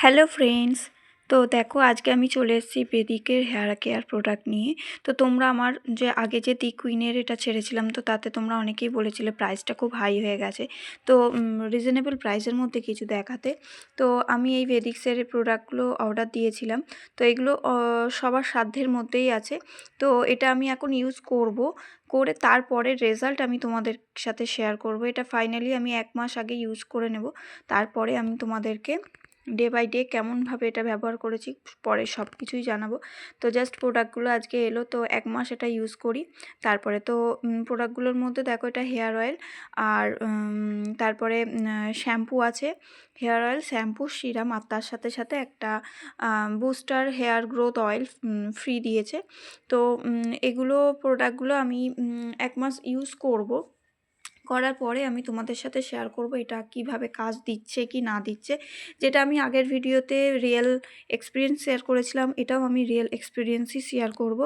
Hello friends. তো দেখো আজকে আমি চলে এসেছি বেদিকের হেয়ার কেয়ার প্রোডাক্ট নিয়ে। তো তোমরা আমার যে আগে যে দি কুইনের এটা ছেড়েছিলাম, তো তাতে তোমরা অনেকেই বলেছিলে প্রাইসটা খুব হাই হয়ে গেছে, তো রিজনেবল প্রাইসের মধ্যে কিছু দেখাতে। তো আমি এই বেদিক্সের প্রোডাক্টগুলো অর্ডার দিয়েছিলাম। তো এগুলো সবার সাধ্যের মধ্যেই আছে। তো এটা আমি এখন ইউজ করে তারপরে রেজাল্ট আমি তোমাদের সাথে শেয়ার করব। এটা ফাইনালি আমি 1 মাস আগে ইউজ করে নেব। তারপরে আমি তোমাদেরকে ডে বাই ডে কেমনভাবে এটা ব্যবহার করেছি পরে সব কিছুই জানাবো। তো জাস্ট প্রোডাক্টগুলো আজকে এলো, তো 1 মাস এটা ইউজ করি। তারপরে তো প্রোডাক্টগুলোর মধ্যে দেখো এটা হেয়ার অয়েল, আর তারপরে শ্যাম্পু আছে, হেয়ার অয়েল, শ্যাম্পু, সিরাম, আর তার সাথে সাথে একটা booster hair growth oil free দিয়েছে। তো এগুলো প্রোডাক্টগুলো আমি 1 মাস ইউজ করার পরে আমি তোমাদের সাথে শেয়ার করব এটা কিভাবে কাজ দিচ্ছে কি না দিচ্ছে। যেটা আমি আগের ভিডিওতে রিয়েল এক্সপিরিয়েন্স শেয়ার করেছিলাম, এটাও আমি রিয়েল এক্সপিরিয়েন্সই শেয়ার করব।